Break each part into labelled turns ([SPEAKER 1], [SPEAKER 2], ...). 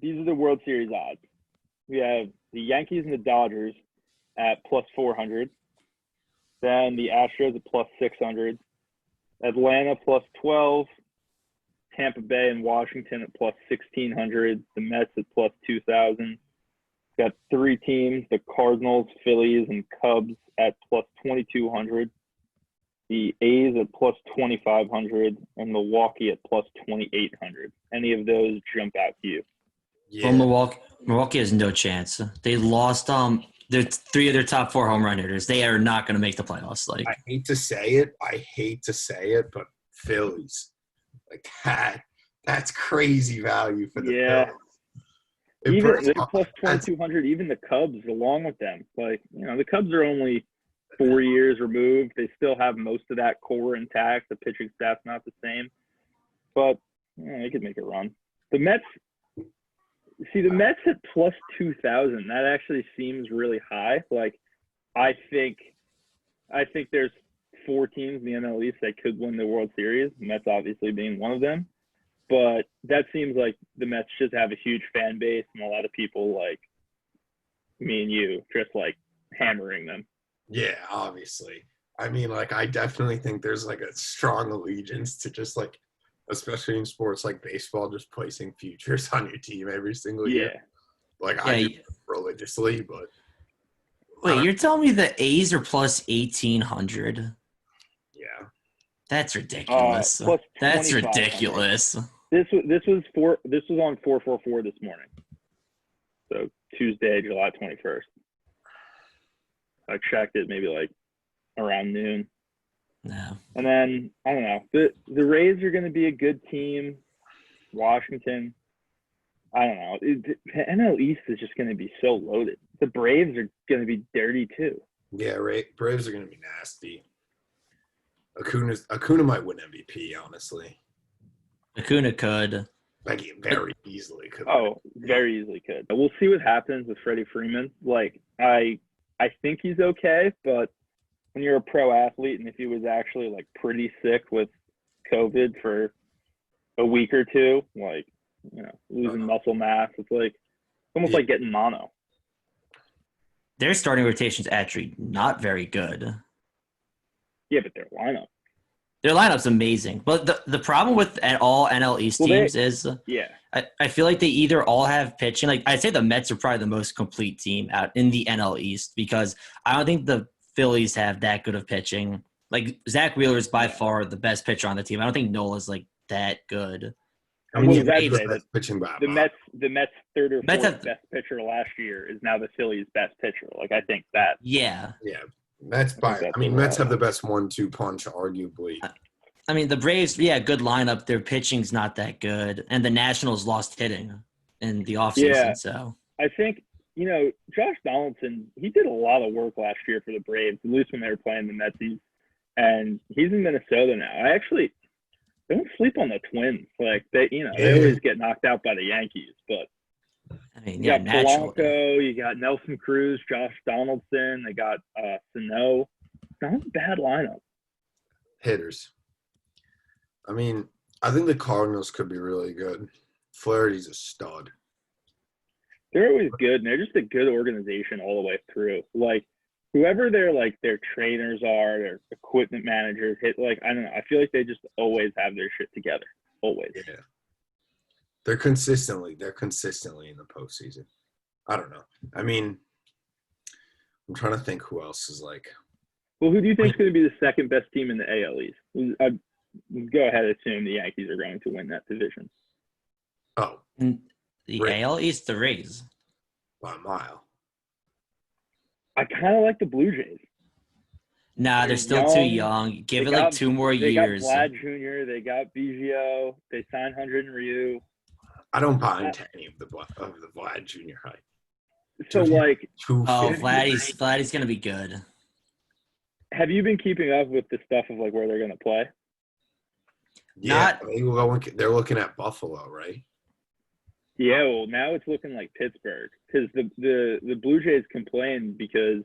[SPEAKER 1] These are the World Series odds. We have the Yankees and the Dodgers at plus 400. Then the Astros at plus 600. Atlanta plus 12. Tampa Bay and Washington at plus 1,600. The Mets at plus 2,000. Got three teams, the Cardinals, Phillies, and Cubs at plus 2,200. The A's at plus 2,500 and Milwaukee at plus 2,800. Any of those jump out to you?
[SPEAKER 2] Yeah. Well, Milwaukee has no chance. They lost their three of their top four home run hitters. They are not going to make the playoffs. Like,
[SPEAKER 3] I hate to say it, but Phillies, like that's crazy value for the Phillies.
[SPEAKER 1] Even they're plus 2,200. Even the Cubs, along with them, like the Cubs are only 4 years removed. They still have most of that core intact. The pitching staff's not the same, but they could make a run. The Mets at plus 2,000. That actually seems really high. Like, I think there's four teams in the NL East that could win the World Series. The Mets obviously being one of them. But that seems like the Mets just have a huge fan base and a lot of people like me and you just like hammering them.
[SPEAKER 3] Yeah, obviously. I mean, like, I definitely think there's like a strong allegiance to just like, especially in sports like baseball, just placing futures on your team every single year. Like, I do religiously, but.
[SPEAKER 2] Wait, you're telling me the A's are plus 1,800?
[SPEAKER 3] Yeah.
[SPEAKER 2] That's ridiculous. That's ridiculous.
[SPEAKER 1] This was on 444 this morning. So Tuesday, July 21st. I checked it maybe like around noon.
[SPEAKER 2] No.
[SPEAKER 1] And then I don't know. The Rays are going to be a good team. Washington, I don't know. The NL East is just going to be so loaded. The Braves are going to be dirty too.
[SPEAKER 3] Yeah, Braves are going to be nasty. Acuna might win MVP, honestly.
[SPEAKER 2] Acuna could.
[SPEAKER 3] Like, very easily could.
[SPEAKER 1] Oh, very easily could. We'll see what happens with Freddie Freeman. Like, I think he's okay, but when you're a pro athlete and if he was actually, like, pretty sick with COVID for a week or two, like, losing muscle mass, it's almost like getting mono.
[SPEAKER 2] Their starting rotation's actually not very good.
[SPEAKER 1] Yeah, but their
[SPEAKER 2] lineup's amazing. But the problem with all NL East teams is I feel like they either all have pitching. Like, I'd say the Mets are probably the most complete team out in the NL East because I don't think the Phillies have that good of pitching. Like, Zach Wheeler is by far the best pitcher on the team. I don't think Nola's like that good.
[SPEAKER 3] I mean,
[SPEAKER 1] the Mets third or fourth best pitcher last year is now the Phillies' best pitcher. Like, I think that.
[SPEAKER 2] Yeah.
[SPEAKER 3] Yeah. Mets have the best 1-2 punch, arguably.
[SPEAKER 2] I mean, the Braves, good lineup. Their pitching's not that good. And the Nationals lost hitting in the offseason. So
[SPEAKER 1] I think, Josh Donaldson, he did a lot of work last year for the Braves, at least when they were playing the Metsies. And he's in Minnesota now. I actually don't sleep on the Twins. Like, they always get knocked out by the Yankees. But
[SPEAKER 2] I mean,
[SPEAKER 1] you got Polanco, you got Nelson Cruz, Josh Donaldson, they got Sano. Not a bad lineup.
[SPEAKER 3] Hitters. I mean, I think the Cardinals could be really good. Flaherty's a stud.
[SPEAKER 1] They're always good, and they're just a good organization all the way through. Like, whoever their trainers are, their equipment managers, I don't know. I feel like they just always have their shit together. Always.
[SPEAKER 3] Yeah. They're consistently in the postseason. I don't know. I mean, I'm trying to think who else is like.
[SPEAKER 1] Well, who do you think is going to be the second best team in the AL East? Go ahead and assume the Yankees are going to win that division.
[SPEAKER 3] Oh.
[SPEAKER 2] The AL East, the Rays.
[SPEAKER 3] By a mile.
[SPEAKER 1] I kind of like the Blue Jays.
[SPEAKER 2] Nah, they're still too young. Give it like 2 more years.
[SPEAKER 1] They got Vlad Jr., they got Biggio, they signed Hunter and Ryu.
[SPEAKER 3] I don't buy into any of the Vlad Jr. hype.
[SPEAKER 1] So,
[SPEAKER 2] Vladdy's going to be good.
[SPEAKER 1] Have you been keeping up with the stuff of, where they're going to play?
[SPEAKER 3] Yeah, they're looking at Buffalo, right?
[SPEAKER 1] Yeah, well, now it's looking like Pittsburgh because the Blue Jays complained because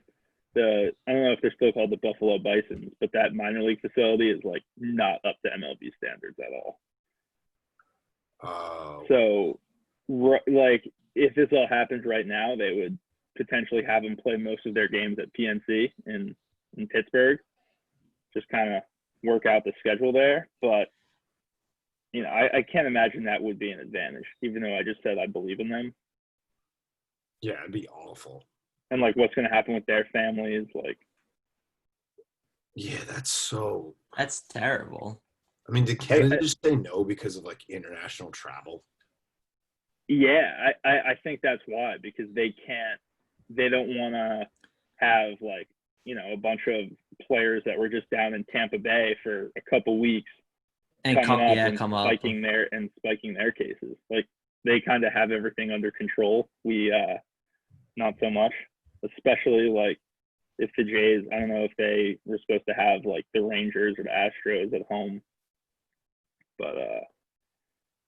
[SPEAKER 1] I don't know if they're still called the Buffalo Bisons, but that minor league facility is, not up to MLB standards at all.
[SPEAKER 3] Oh.
[SPEAKER 1] So like if this all happens right now, they would potentially have them play most of their games at PNC in Pittsburgh. Just kind of work out the schedule there. But, you know, I can't imagine that would be an advantage, even though I just said I believe in them.
[SPEAKER 3] Yeah, it'd be awful.
[SPEAKER 1] And, like, what's going to happen with their families, like.
[SPEAKER 3] Yeah, that's
[SPEAKER 2] terrible.
[SPEAKER 3] I mean, did Canada just say no because of, like, international travel?
[SPEAKER 1] Yeah, I think that's why, because they don't want to have, like, you know, a bunch of players that were just down in Tampa Bay for a couple weeks
[SPEAKER 2] and
[SPEAKER 1] spiking their cases. Like, they kind of have everything under control. We not so much, especially like if the Jays, I don't know if they were supposed to have like the Rangers or the Astros at home, but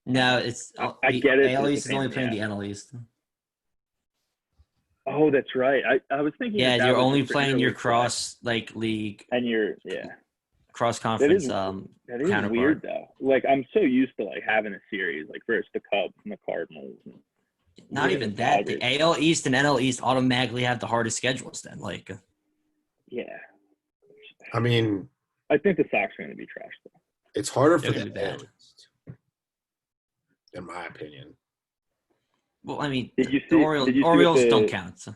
[SPEAKER 2] no, it's
[SPEAKER 1] I get it.
[SPEAKER 2] AL East is only playing the NL East.
[SPEAKER 1] Oh, that's right. I was thinking.
[SPEAKER 2] Yeah, you're only playing your cross league
[SPEAKER 1] and your
[SPEAKER 2] cross conference.
[SPEAKER 1] That is weird though. Like I'm so used to like having a series like versus the Cubs and the Cardinals.
[SPEAKER 2] Not even that. The AL East and NL East automatically have the hardest schedules. Then, like.
[SPEAKER 1] Yeah.
[SPEAKER 3] I mean,
[SPEAKER 1] I think the Sox are going to be trash though.
[SPEAKER 3] It's harder for the AL East, in my opinion.
[SPEAKER 2] Well, I mean, the Orioles don't count. So.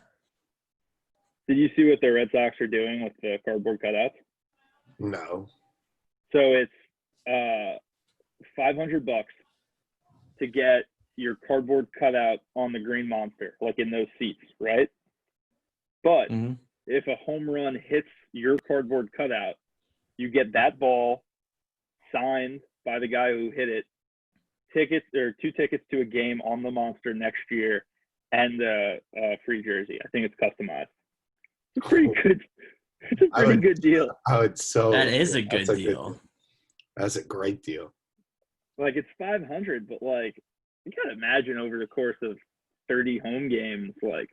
[SPEAKER 1] Did you see what the Red Sox are doing with the cardboard cutouts?
[SPEAKER 3] No.
[SPEAKER 1] So it's $500 to get your cardboard cutout on the Green Monster, like in those seats, right? But if a home run hits your cardboard cutout, you get that ball signed by the guy who hit it, 2 tickets to a game on the Monster next year, and a free jersey. I think it's customized. It's pretty good. It's a pretty good deal.
[SPEAKER 2] That is a good deal.
[SPEAKER 3] That's a great deal.
[SPEAKER 1] Like it's $500, but like you gotta imagine over the course of 30 home games, like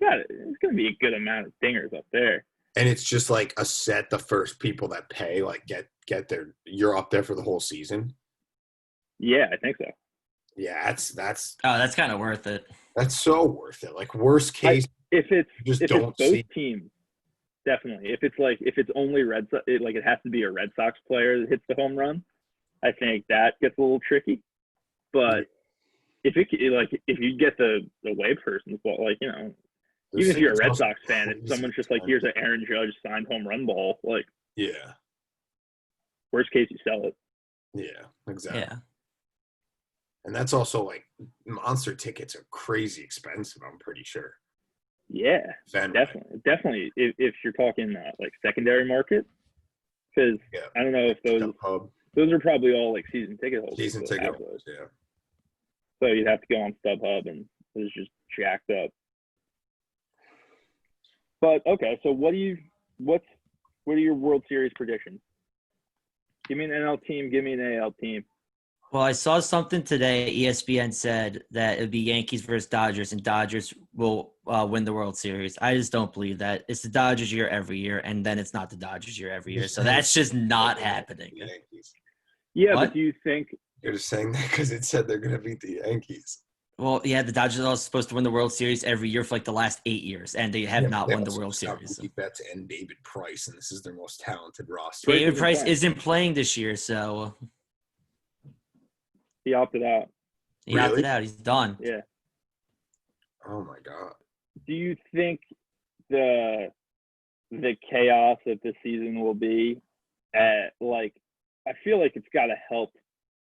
[SPEAKER 1] it's gonna be a good amount of dingers up there.
[SPEAKER 3] And it's just like a set. The first people that pay, like get their, you're up there for the whole season.
[SPEAKER 1] Yeah, I think so.
[SPEAKER 3] Yeah, that's
[SPEAKER 2] kind of worth it.
[SPEAKER 3] That's so worth it. Like worst case,
[SPEAKER 1] if it's both teams, definitely. If it's only Red Sox, it has to be a Red Sox player that hits the home run. I think that gets a little tricky. But if you get the away person's ball, like, you know, even if you're a Red Sox fan, if someone's just like, here's an Aaron Judge signed home run ball, like,
[SPEAKER 3] yeah.
[SPEAKER 1] Worst case, you sell it.
[SPEAKER 3] Yeah, exactly.
[SPEAKER 2] Yeah.
[SPEAKER 3] And that's also like Monster tickets are crazy expensive, I'm pretty sure.
[SPEAKER 1] Yeah, definitely. If you're talking like secondary market, because I don't know if those are probably all like season ticket holders.
[SPEAKER 3] Season ticket holders, yeah.
[SPEAKER 1] So you'd have to go on StubHub, and it was just jacked up. But okay, so what are your World Series predictions? Give me an NL team. Give me an AL team.
[SPEAKER 2] Well, I saw something today. ESPN said that it would be Yankees versus Dodgers, and Dodgers will win the World Series. I just don't believe that. It's the Dodgers year every year, and then it's not the Dodgers year every year. So that's just not happening.
[SPEAKER 1] Yeah, what? But do you think –
[SPEAKER 3] You're just saying that because it said they're going to beat the Yankees.
[SPEAKER 2] Well, yeah, the Dodgers are supposed to win the World Series every year for like the last 8 years, and they have not won the World Series.
[SPEAKER 3] Mookie Betts and David Price, and this is their most talented roster.
[SPEAKER 2] David Price isn't playing this year, so –
[SPEAKER 1] he opted out.
[SPEAKER 2] He opted out. He's done.
[SPEAKER 1] Yeah.
[SPEAKER 3] Oh, my God.
[SPEAKER 1] Do you think the chaos that the season will be like I feel like it's got to help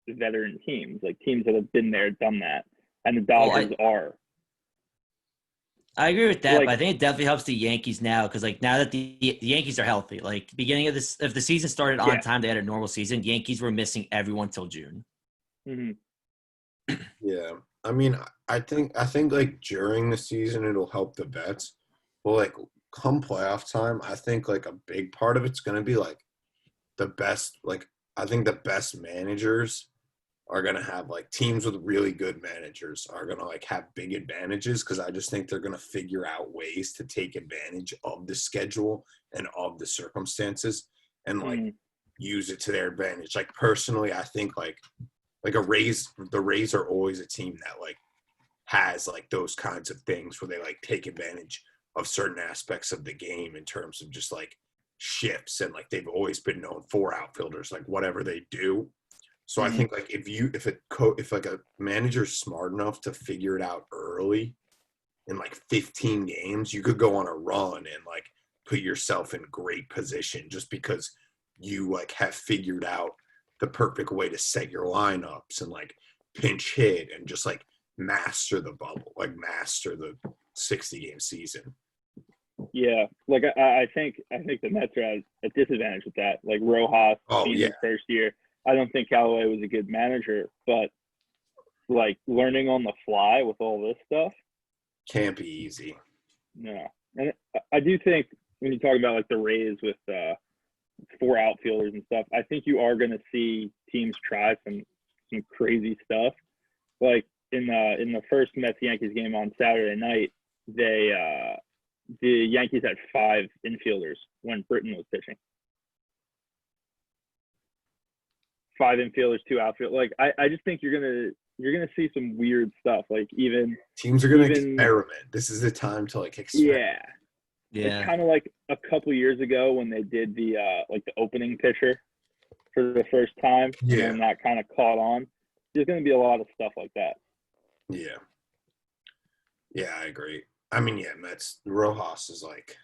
[SPEAKER 1] the veteran teams, like teams that have been there, done that, and the Dodgers are.
[SPEAKER 2] I agree with that, but I think it definitely helps the Yankees now because, like, now that the Yankees are healthy, like, beginning of if the season started on time, they had a normal season. Yankees were missing everyone till June.
[SPEAKER 1] Mm-hmm.
[SPEAKER 3] Yeah, I mean, I think like during the season it'll help the vets, but like come playoff time, I think like a big part of it's gonna be like the best. Like I think the best managers are gonna have like teams with really good managers are gonna like have big advantages because I just think they're gonna figure out ways to take advantage of the schedule and of the circumstances and like use it to their advantage. Like personally, I think like the Rays are always a team that like has like those kinds of things where they like take advantage of certain aspects of the game in terms of just like shifts, and like they've always been known for outfielders, like whatever they do. So I think like if like a manager's smart enough to figure it out early in like 15 games, you could go on a run and like put yourself in great position just because you like have figured out the perfect way to set your lineups and like pinch hit and just like master the bubble, like master the 60-game season.
[SPEAKER 1] Yeah, like I think the Mets are at a disadvantage with that. Like Rojas being his first year, I don't think Callaway was a good manager, but like learning on the fly with all this stuff
[SPEAKER 3] can't be easy.
[SPEAKER 1] No, and I do think when you talk about like the Rays with 4 outfielders and stuff, I think you are going to see teams try some crazy stuff. Like in the first Mets Yankees game on Saturday night, the Yankees had 5 infielders when Britton was pitching. 5 infielders, 2 outfielders. Like I just think you're gonna see some weird stuff. Like even
[SPEAKER 3] teams are gonna experiment. This is the time to like experiment.
[SPEAKER 1] Yeah. It's kind of like a couple years ago when they did the like the opening pitcher for the first time, and that kind of caught on. There's gonna be a lot of stuff like that.
[SPEAKER 3] Yeah. Yeah, I agree. I mean, Mets Rojas is like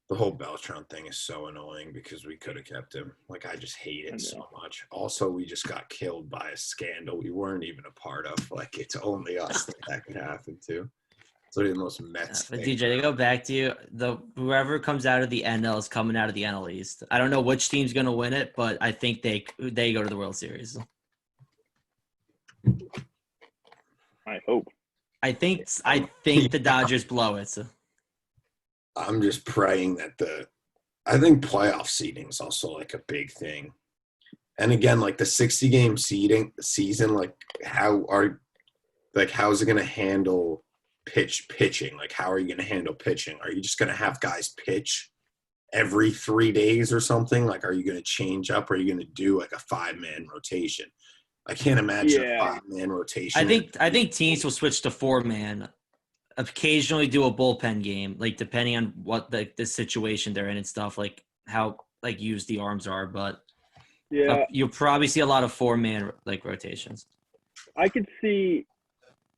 [SPEAKER 3] the whole Beltran thing is so annoying because we could have kept him. Like, I just hate it so much. Also, we just got killed by a scandal we weren't even a part of. Like, it's only us that could happen to. It's literally the most Mets thing.
[SPEAKER 2] DJ, to go back to you, whoever comes out of the NL is coming out of the NL East. I don't know which team's going to win it, but I think they go to the World Series.
[SPEAKER 1] I hope.
[SPEAKER 2] I think the Dodgers blow it. So.
[SPEAKER 3] I'm just praying that I think playoff seeding is also like a big thing. And again, like the 60-game season, like how's it going to handle pitching? Like, how are you going to handle pitching? Are you just going to have guys pitch every 3 days or something? Like, are you going to change up? Or are you going to do like a 5-man rotation? I can't imagine a 5-man rotation.
[SPEAKER 2] I think teams will switch to 4-man. Occasionally do a bullpen game, like depending on what the situation they're in and stuff, like how like used the arms are. But you'll probably see a lot of 4-man like rotations.
[SPEAKER 1] I could see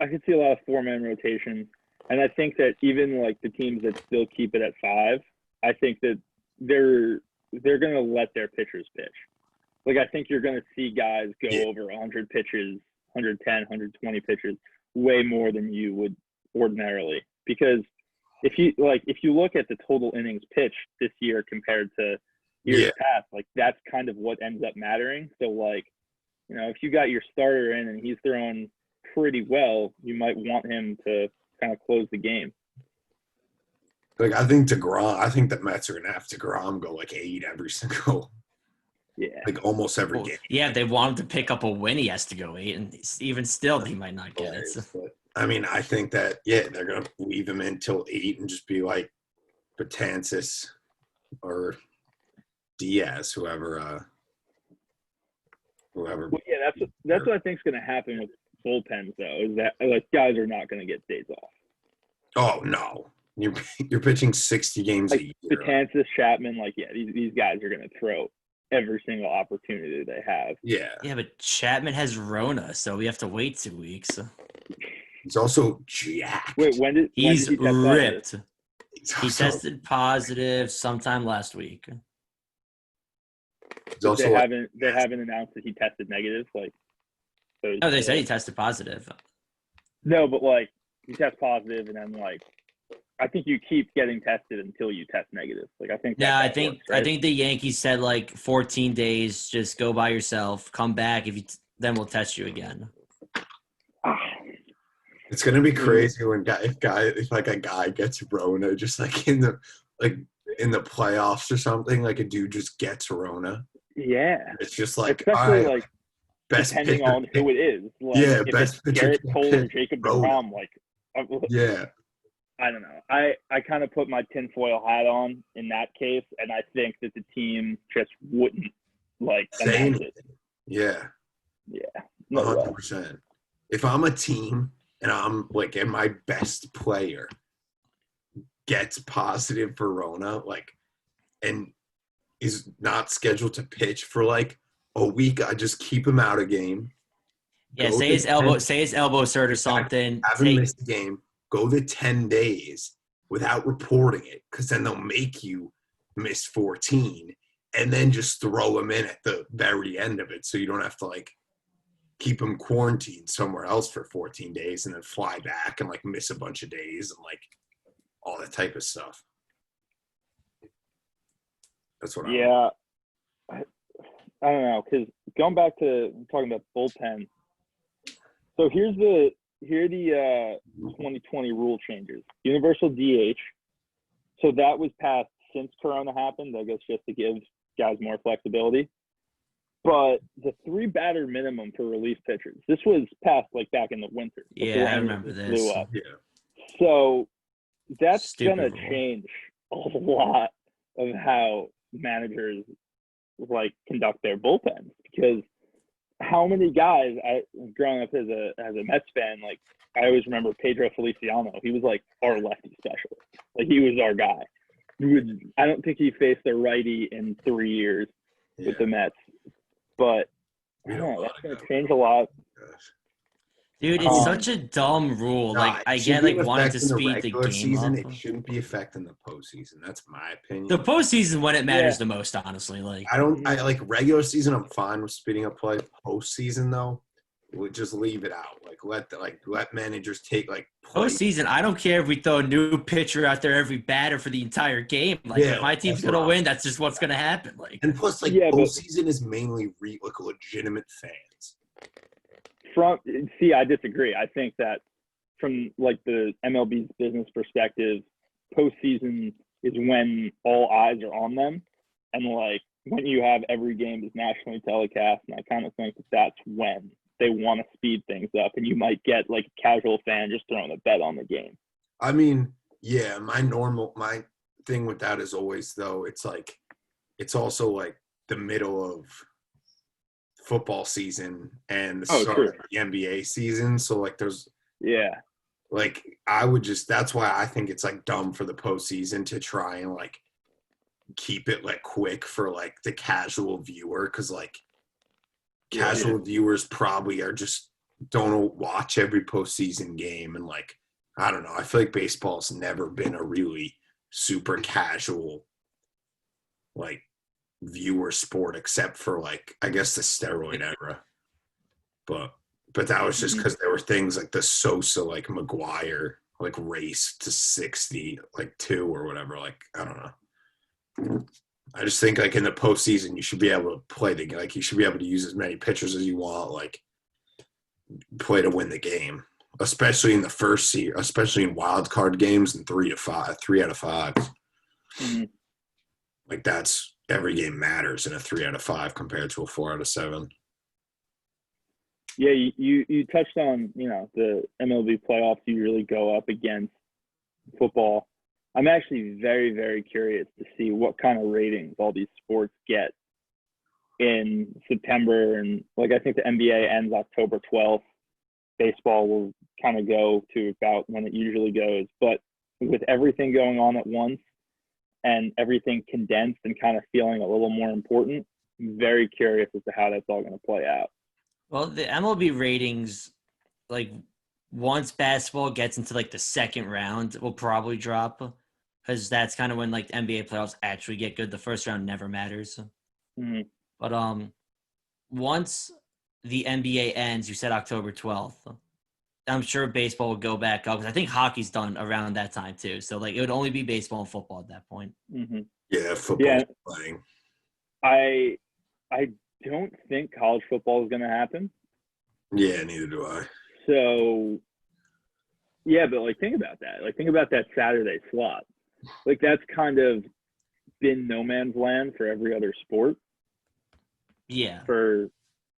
[SPEAKER 1] a lot of 4-man rotations, and I think that even like the teams that still keep it at 5, I think that they're going to let their pitchers pitch. Like, I think you're going to see guys go over 100 pitches, 110, 120 pitches, way more than you would ordinarily. Because if you look at the total innings pitched this year compared to years past, like that's kind of what ends up mattering. So like, you know, if you got your starter in and he's throwing pretty well, you might want him to kind of close the game.
[SPEAKER 3] Like, I think the Mets are going to have DeGrom go like 8 every single. Like almost every game.
[SPEAKER 2] Yeah, if they want him to pick up a win, he has to go 8, and even still, he might not get it. So.
[SPEAKER 3] But, I mean, I think that they're gonna leave him in till 8 and just be like Betances or Diaz, whoever.
[SPEAKER 1] Well, that's what I think is going to happen with bullpens, though. Is that like guys are not going to get days off.
[SPEAKER 3] Oh no, you're pitching 60 games
[SPEAKER 1] like
[SPEAKER 3] a year.
[SPEAKER 1] Betances, Chapman, these guys are going to throw every single opportunity they have.
[SPEAKER 3] Yeah,
[SPEAKER 2] but Chapman has Rona, so we have to wait 2 weeks.
[SPEAKER 3] He's also jacked.
[SPEAKER 1] Wait, when did he test
[SPEAKER 2] ripped? He tested positive sometime last week.
[SPEAKER 1] They haven't announced that he tested negative.
[SPEAKER 2] No, they said he tested positive.
[SPEAKER 1] No, but like you test positive, and then like I think you keep getting tested until you test negative. Like I think.
[SPEAKER 2] Yeah, I think the Yankees said like 14 days. Just go by yourself. Come back then we'll test you again.
[SPEAKER 3] It's gonna be crazy when if a guy gets Rona just like in the playoffs or something, like a dude just gets Rona.
[SPEAKER 1] Yeah,
[SPEAKER 3] it's just like
[SPEAKER 1] especially like
[SPEAKER 3] best
[SPEAKER 1] depending
[SPEAKER 3] pitcher
[SPEAKER 1] on who it is. Like, if
[SPEAKER 3] best
[SPEAKER 1] it's
[SPEAKER 3] pitcher.
[SPEAKER 1] Garrett Cole or Jacob DeGrom, like I don't know. I kind of put my tinfoil hat on in that case, and I think that the team just wouldn't announce it.
[SPEAKER 3] Yeah.
[SPEAKER 1] 100%.
[SPEAKER 3] If I'm a team and I'm like, and my best player gets positive for Rona, like, and is not scheduled to pitch for like a week, I just keep him out of game.
[SPEAKER 2] Yeah, say his elbow's hurt or something.
[SPEAKER 3] Have him miss the game. Go the 10 days without reporting it, because then they'll make you miss 14, and then just throw him in at the very end of it, so you don't have to like keep him quarantined somewhere else for 14 days and then fly back and like miss a bunch of days and like all that type of stuff. That's what
[SPEAKER 1] I don't know, because going back to talking about bullpen, so here are the 2020 rule changes. Universal DH. So that was passed since Corona happened, I guess, just to give guys more flexibility. But the 3-batter minimum for relief pitchers, this was passed like back in the winter.
[SPEAKER 2] Yeah, I remember this.
[SPEAKER 1] Blew up. Yeah. So that's going to change a lot of how managers like conduct their bullpens, because how many guys, growing up as a Mets fan, like I always remember Pedro Feliciano. He was like our lefty specialist. Like he was our guy. I don't think he faced a righty in 3 years with the Mets. But I don't know, that's going to change a lot.
[SPEAKER 2] Dude, it's such a dumb rule. Like, I get like wanting to speed the game
[SPEAKER 3] season,
[SPEAKER 2] up.
[SPEAKER 3] It shouldn't be affecting the postseason. That's my opinion.
[SPEAKER 2] The postseason when it matters the most, honestly. Like
[SPEAKER 3] I like regular season. I'm fine with speeding up play. Postseason though, we'll just leave it out. Let managers take like play.
[SPEAKER 2] Postseason. I don't care if we throw a new pitcher out there every batter for the entire game. Like if my team's gonna win, that's just what's gonna happen. Like,
[SPEAKER 3] and plus, postseason is mainly like legitimate fans.
[SPEAKER 1] I disagree. I think that from like the MLB's business perspective, postseason is when all eyes are on them, and like when you have every game is nationally telecast, and I kind of think that's when they want to speed things up, and you might get like a casual fan just throwing a bet on the game.
[SPEAKER 3] I mean, yeah, my thing with that is always though, it's like, it's also like the middle of football season and the start of the NBA season. So like there's like that's why I think it's like dumb for the postseason to try and like keep it like quick for like the casual viewer, because like casual viewers probably are just don't watch every postseason game, and like I don't know, I feel like baseball's never been a really super casual like viewer sport, except for like I guess the steroid era, but that was just because there were things like the Sosa like McGuire like race to 60 like 2 or whatever. Like I don't know, I just think like in the postseason you should be able to play the like you should be able to use as many pitchers as you want, like play to win the game, especially in the first seed, especially in wild card games and 3 out of 5. Like that's every game matters in a 3 out of 5 compared to a 4 out of 7.
[SPEAKER 1] Yeah, you touched on, the MLB playoffs usually go up against football. I'm actually very, very curious to see what kind of ratings all these sports get in September. And like, I think the NBA ends October 12th. Baseball will kind of go to about when it usually goes. But with everything going on at once and everything condensed and kind of feeling a little more important, I'm very curious as to how that's all going to play out.
[SPEAKER 2] Well, the MLB ratings, like once basketball gets into like the second round, will probably drop, because that's kind of when like the NBA playoffs actually get good. The first round never matters. But once the NBA ends, you said October 12th. I'm sure baseball will go back up, because I think hockey's done around that time too. So like it would only be baseball and football at that point.
[SPEAKER 3] Yeah, football's playing.
[SPEAKER 1] I don't think college football is going to happen.
[SPEAKER 3] Yeah, neither do I.
[SPEAKER 1] So, yeah, but like think about that. Like think about that Saturday slot. Like that's kind of been no man's land for every other sport.
[SPEAKER 2] Yeah.
[SPEAKER 1] For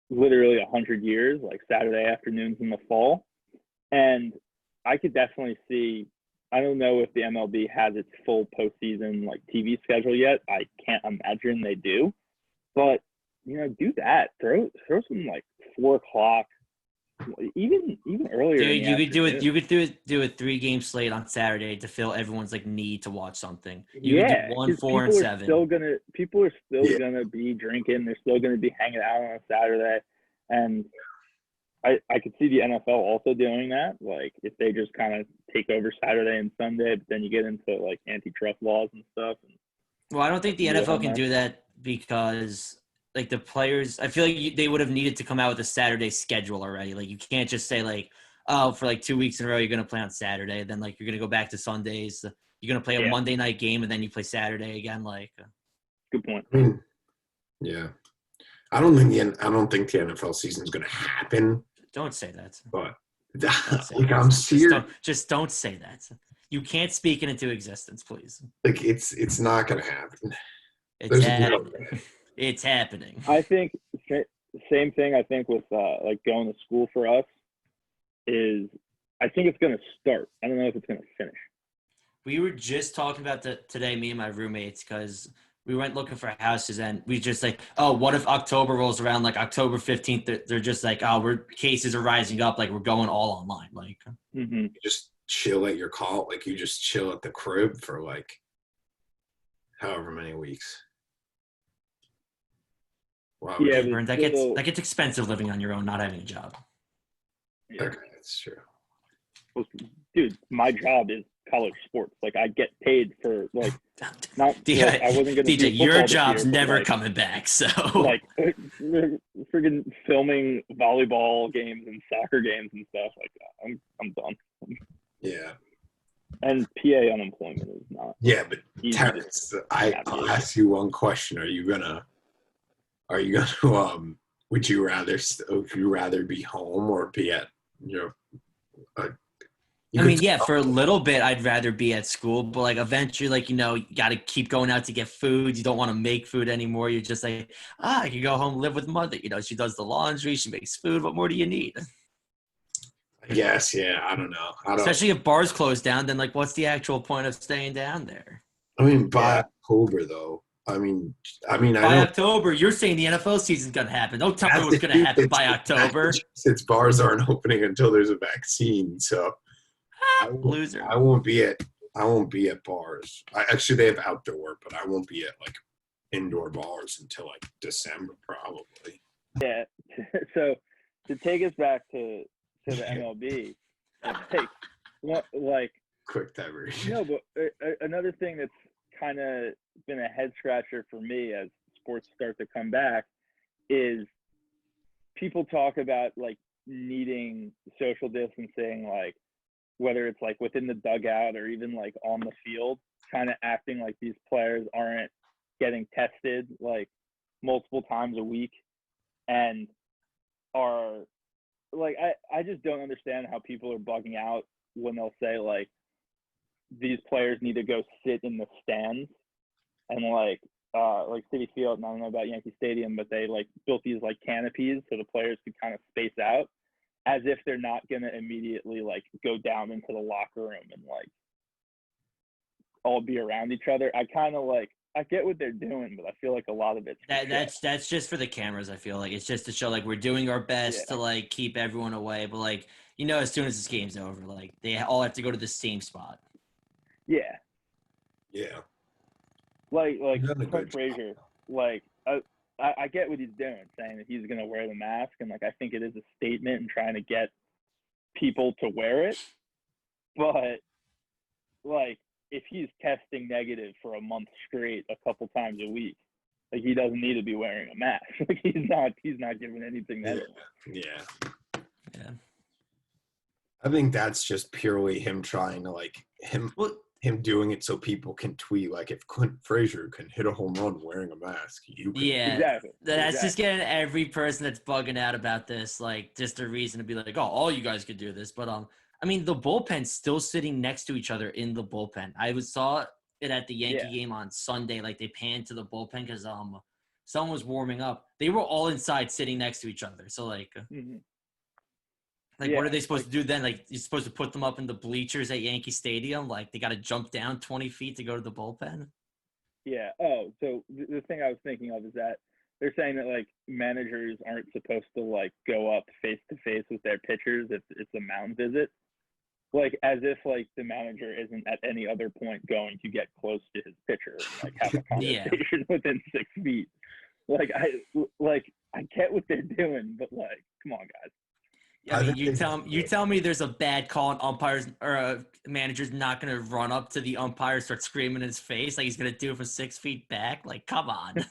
[SPEAKER 1] literally 100 years, like Saturday afternoons in the fall. And I could definitely see, I don't know if the MLB has its full postseason like TV schedule yet. I can't imagine they do. But, do that. Throw some like 4 o'clock even earlier.
[SPEAKER 2] Dude, you could do it. You could do a 3-game slate on Saturday to fill everyone's like need to watch something. You could do 1, 4, and 7.
[SPEAKER 1] People are still gonna be drinking. They're still gonna be hanging out on a Saturday, and I could see the NFL also doing that. Like if they just kind of take over Saturday and Sunday, but then you get into like antitrust laws and stuff.
[SPEAKER 2] Well, I don't think the NFL can do that because like the players, I feel like they would have needed to come out with a Saturday schedule already. Like you can't just say like, oh, for like 2 weeks in a row, you're going to play on Saturday. Then like, you're going to go back to Sundays. You're going to play a Monday night game and then you play Saturday again. Like,
[SPEAKER 1] good point.
[SPEAKER 3] Yeah. I don't think the NFL season is going to happen.
[SPEAKER 2] Don't say that.
[SPEAKER 3] But
[SPEAKER 2] I'm serious. Just don't say that. You can't speak it into existence, please.
[SPEAKER 3] Like it's not going to happen.
[SPEAKER 2] It's happening. It's happening.
[SPEAKER 1] I think same thing. I think with like going to school for us is I think it's going to start. I don't know if it's going to finish.
[SPEAKER 2] We were just talking about that today, me and my roommates, because we went looking for houses and we just like, oh, what if October rolls around, like October 15th, they're just like, oh, cases are rising up, like we're going all online. Like,
[SPEAKER 3] you just chill at your call, like you just chill at the crib for like however many weeks.
[SPEAKER 2] Wow. Yeah, Byrne, that gets expensive living on your own, not having a job.
[SPEAKER 3] Yeah. Okay, that's true.
[SPEAKER 1] Well, dude, my job is college sports. Like I get paid for like not.
[SPEAKER 2] DJ,
[SPEAKER 1] like, I wasn't gonna
[SPEAKER 2] DJ, your job's never coming back. So
[SPEAKER 1] like friggin' filming volleyball games and soccer games and stuff. Like I'm done.
[SPEAKER 3] Yeah.
[SPEAKER 1] And PA unemployment is not.
[SPEAKER 3] Yeah, but Terence, I'll ask you one question. Are you gonna would you rather be home or be at
[SPEAKER 2] for a little bit I'd rather be at school, but like eventually, like, you got to keep going out to get food. You don't want to make food anymore. You're just like, I can go home, live with mother. She does the laundry, she makes food. What more do you need?
[SPEAKER 3] Yes, yeah, I don't know.
[SPEAKER 2] Especially if bars close down, then like, what's the actual point of staying down there?
[SPEAKER 3] I mean, by October though. I mean,
[SPEAKER 2] by October, you're saying the NFL season's gonna happen. Don't tell me what's gonna happen by October.
[SPEAKER 3] Since bars aren't opening until there's a vaccine, so
[SPEAKER 2] loser.
[SPEAKER 3] I won't be at bars. Actually, they have outdoor, but I won't be at like indoor bars until like December probably.
[SPEAKER 1] Yeah. So to take us back to the MLB, like
[SPEAKER 3] quick diversion.
[SPEAKER 1] No, but another thing that's kind of been a head scratcher for me as sports start to come back is people talk about like needing social distancing, like whether it's like within the dugout or even like on the field, kind of acting like these players aren't getting tested like multiple times a week and are like, I just don't understand how people are bugging out when they'll say like these players need to go sit in the stands and like Citi Field, and I don't know about Yankee Stadium, but they like built these like canopies so the players could kind of space out, as if they're not gonna immediately like go down into the locker room and like all be around each other. I kind of like, I get what they're doing, but I feel like a lot of it's
[SPEAKER 2] that's just for the cameras. I feel like it's just to show like we're doing our best to like keep everyone away, but like as soon as this game's over, like they all have to go to the same spot.
[SPEAKER 1] Yeah.
[SPEAKER 3] Yeah.
[SPEAKER 1] Like Clint Frazier, like I get what he's doing, saying that he's gonna wear the mask, and like I think it is a statement in trying to get people to wear it. But like if he's testing negative for a month straight, a couple times a week, like he doesn't need to be wearing a mask. Like he's not giving anything negative.
[SPEAKER 3] Yeah. I think that's just purely him trying to like him doing it so people can tweet like if Clint Frazier can hit a home run wearing a mask, you can.
[SPEAKER 2] Yeah,
[SPEAKER 1] exactly.
[SPEAKER 2] That's just getting every person that's bugging out about this like just a reason to be like, oh, all you guys could do this. But I mean, the bullpen's still sitting next to each other in the bullpen. I saw it at the Yankee game on Sunday. Like they panned to the bullpen because someone was warming up. They were all inside sitting next to each other. So like. Like, what are they supposed to do then? Like, you're supposed to put them up in the bleachers at Yankee Stadium? Like, they got to jump down 20 feet to go to the bullpen?
[SPEAKER 1] Yeah. Oh, so the thing I was thinking of is that they're saying that like managers aren't supposed to like go up face to face with their pitchers if it's a mound visit, like as if like the manager isn't at any other point going to get close to his pitcher and like have a conversation within 6 feet. Like I get what they're doing, but like, come on, guys.
[SPEAKER 2] I mean, you tell me there's a bad call and umpires or a manager's not going to run up to the umpire, start screaming in his face like he's going to do it from 6 feet back. Like, come on,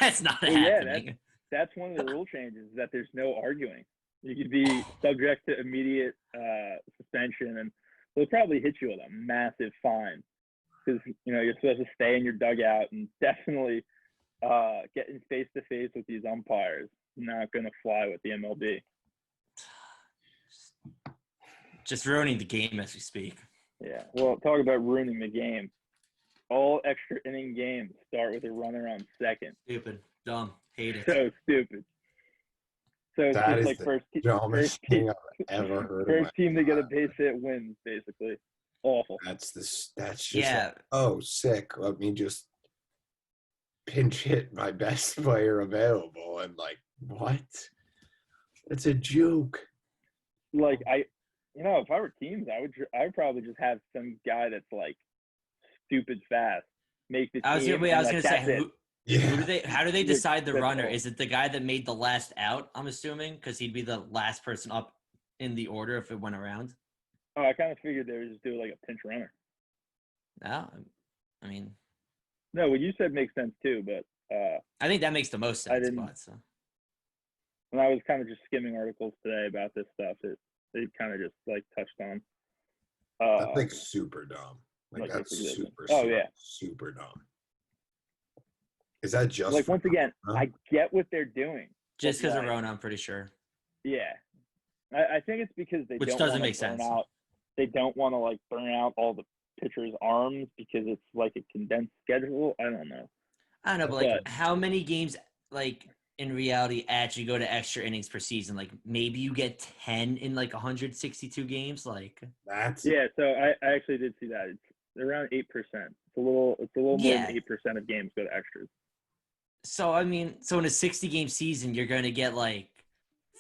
[SPEAKER 2] that's not happening.
[SPEAKER 1] Yeah, that's one of the rule changes, that there's no arguing. You could be subject to immediate suspension, and they'll probably hit you with a massive fine because you're supposed to stay in your dugout, and definitely getting face to face with these umpires not going to fly with the MLB.
[SPEAKER 2] Just ruining the game as we speak.
[SPEAKER 1] Yeah. Well, talk about ruining the game. All extra inning games start with a runner on second.
[SPEAKER 2] Stupid. Dumb. Hate it.
[SPEAKER 1] So stupid. So it's
[SPEAKER 3] that
[SPEAKER 1] just
[SPEAKER 3] is
[SPEAKER 1] like
[SPEAKER 3] the dumbest thing I've ever heard.
[SPEAKER 1] First team to get a base hit wins, basically. Awful.
[SPEAKER 3] That's just like, oh, sick. Let me just pinch hit my best player available. And like, what? It's a joke.
[SPEAKER 1] Like if I were teams, I would probably just have some guy that's like stupid fast make the team.
[SPEAKER 2] I was gonna say, how do they decide the runner?
[SPEAKER 1] Cool.
[SPEAKER 2] Is it the guy that made the last out? I'm assuming because he'd be the last person up in the order if it went around.
[SPEAKER 1] Oh, I kind of figured they would just do like a pinch runner.
[SPEAKER 2] No, I mean,
[SPEAKER 1] no, what you said makes sense too, but
[SPEAKER 2] I think that makes the most sense.
[SPEAKER 1] When I was kind of just skimming articles today about this stuff, they kind of just like touched on.
[SPEAKER 3] That's like super dumb. Like that's super dumb. Is that just
[SPEAKER 1] like once again? I get what they're doing.
[SPEAKER 2] Just because of Rona, I'm pretty sure.
[SPEAKER 1] Yeah, I think it's because
[SPEAKER 2] which doesn't make sense.
[SPEAKER 1] They don't want to like burn out all the pitchers' arms because it's like a condensed schedule. I don't know.
[SPEAKER 2] But like how many games like in reality actually go to extra innings per season? Like maybe you get 10 in like 162 games. Like
[SPEAKER 3] that's
[SPEAKER 1] So I actually did see that. It's around 8%. It's a little more than 8% of games go to extras.
[SPEAKER 2] So I mean, in a 60-game season, you're going to get like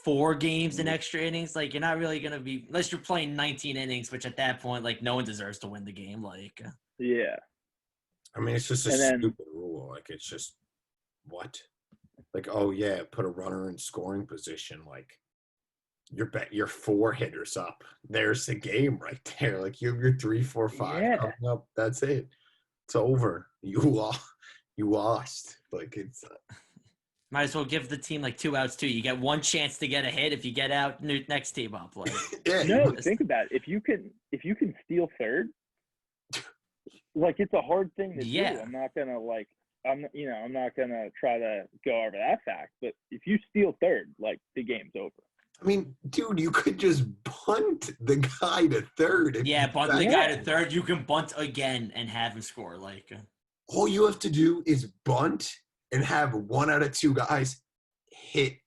[SPEAKER 2] 4 games in extra innings. Like you're not really going to be, unless you're playing 19 innings, which at that point, like no one deserves to win the game. Like
[SPEAKER 1] yeah.
[SPEAKER 3] I mean, it's just a stupid rule. Like it's just what. Like, oh yeah, put a runner in scoring position. Like, you're 4 hitters up. There's the game right there. Like you have your 3, 4, 5 coming up. That's it. It's over. You lost. Like it's.
[SPEAKER 2] Might as well give the team like 2 outs too. You get 1 chance to get a hit. If you get out, next team up. Like
[SPEAKER 1] think about it. If you can steal third, like it's a hard thing to do. I'm not gonna like. I'm not gonna try to go over that fact, but if you steal third, like the game's over.
[SPEAKER 3] I mean, dude, you could just bunt the guy to third.
[SPEAKER 2] Bunt the guy to third. You can bunt again and have him score. Like
[SPEAKER 3] all you have to do is bunt and have 1 out of 2 guys hit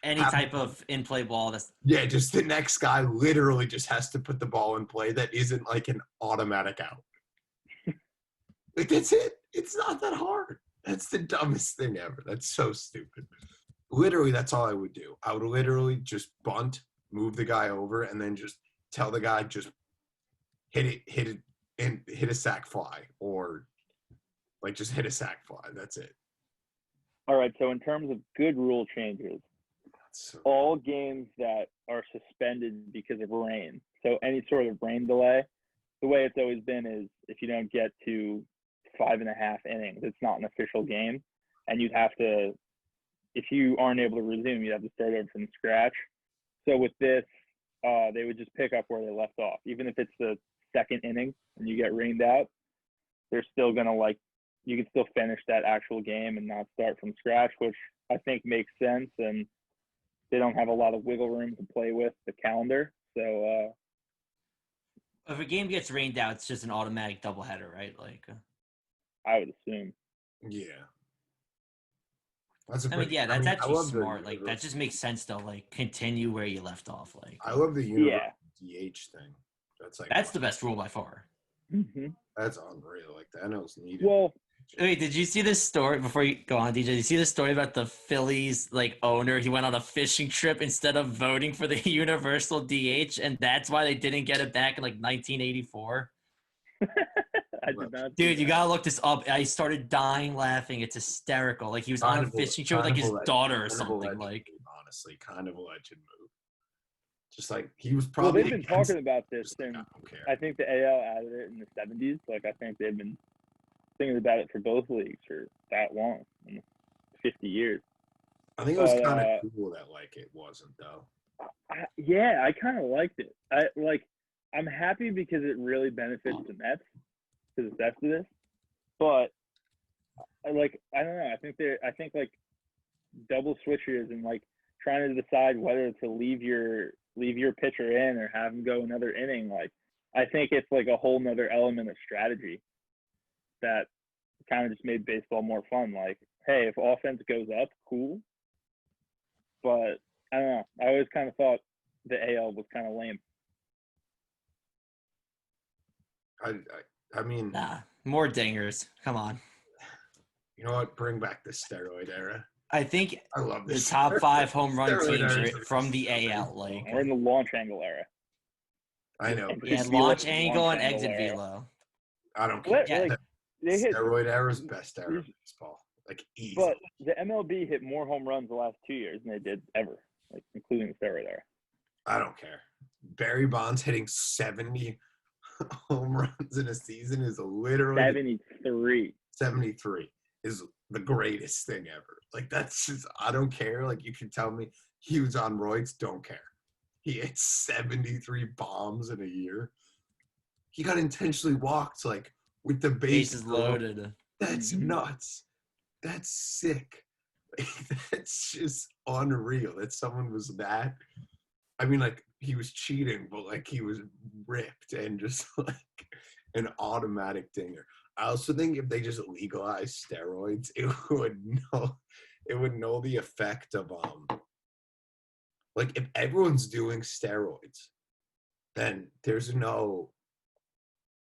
[SPEAKER 2] any type of in-play ball.
[SPEAKER 3] Just the next guy literally just has to put the ball in play. That isn't like an automatic out. Like that's it. It's not that hard. That's the dumbest thing ever. That's so stupid. Literally, that's all I would do. I would literally just bunt, move the guy over, and then just tell the guy just hit it, and hit a sac fly, or like just hit a sac fly. That's it.
[SPEAKER 1] All right. So in terms of good rule changes, all games that are suspended because of rain. So any sort of rain delay, the way it's always been is if you don't get to 5.5 innings, it's not an official game, and you'd have to, if you aren't able to resume, you'd have to start over from scratch. So with this, they would just pick up where they left off. Even if it's the 2nd inning and you get rained out, they're still gonna you can still finish that actual game and not start from scratch, which I think makes sense. And they don't have a lot of wiggle room to play with the calendar. So
[SPEAKER 2] if a game gets rained out, it's just an automatic doubleheader, right? Like
[SPEAKER 1] I would assume.
[SPEAKER 3] Yeah.
[SPEAKER 2] That's actually smart. Like that just makes sense though. Like continue where you left off. Like
[SPEAKER 3] I love the universal DH thing.
[SPEAKER 2] That's the best rule by far.
[SPEAKER 1] Mm-hmm.
[SPEAKER 3] That's unreal. Like the NL's needed.
[SPEAKER 1] Well,
[SPEAKER 2] Wait, did you see this story before you go on, DJ? Did you see the story about the Phillies owner? He went on a fishing trip instead of voting for the universal DH, and that's why they didn't get it back in 1984.
[SPEAKER 1] I did not.
[SPEAKER 2] Dude, you gotta look this up. I started dying laughing. It's hysterical. He was on a fishing trip with his daughter or something.
[SPEAKER 3] Honestly, kind of a legend move. Just he was probably.
[SPEAKER 1] Well, they've been talking about this since I think the AL added it in the 70s. I think they've been thinking about it for both leagues for that long, 50 years.
[SPEAKER 3] I think it was kind of cool that it wasn't though.
[SPEAKER 1] I kind of liked it. I'm happy because it really benefits the Mets to the best of this. But I don't know. I think double switches and trying to decide whether to leave your pitcher in or have him go another inning. I think it's a whole nother element of strategy that kind of just made baseball more fun. Hey, if offense goes up, cool. But I don't know. I always kind of thought the AL was kind of lame.
[SPEAKER 3] I mean,
[SPEAKER 2] more dingers. Come on.
[SPEAKER 3] You know what? Bring back the steroid era.
[SPEAKER 2] I think
[SPEAKER 3] I love this.
[SPEAKER 2] The top 5 home run teams from the AL.
[SPEAKER 1] We're in the launch angle era.
[SPEAKER 3] I know.
[SPEAKER 2] Yeah, launch angle and exit velo.
[SPEAKER 3] I don't care.
[SPEAKER 1] They hit
[SPEAKER 3] steroid era is best era of baseball. Easy.
[SPEAKER 1] But the MLB hit more home runs the last 2 years than they did ever, including the steroid era.
[SPEAKER 3] I don't care. Barry Bonds hitting 70 home runs in a season is literally 73 is the greatest thing ever. That's just, I don't care. You can tell me he was on roids, don't care. He hit 73 bombs in a year. He got intentionally walked with the bases
[SPEAKER 2] loaded.
[SPEAKER 3] That's nuts. That's sick. That's just unreal that someone was that. I mean, he was cheating, but he was ripped and just an automatic dinger. I also think if they just legalized steroids, it would know the effect of if everyone's doing steroids, then there's no,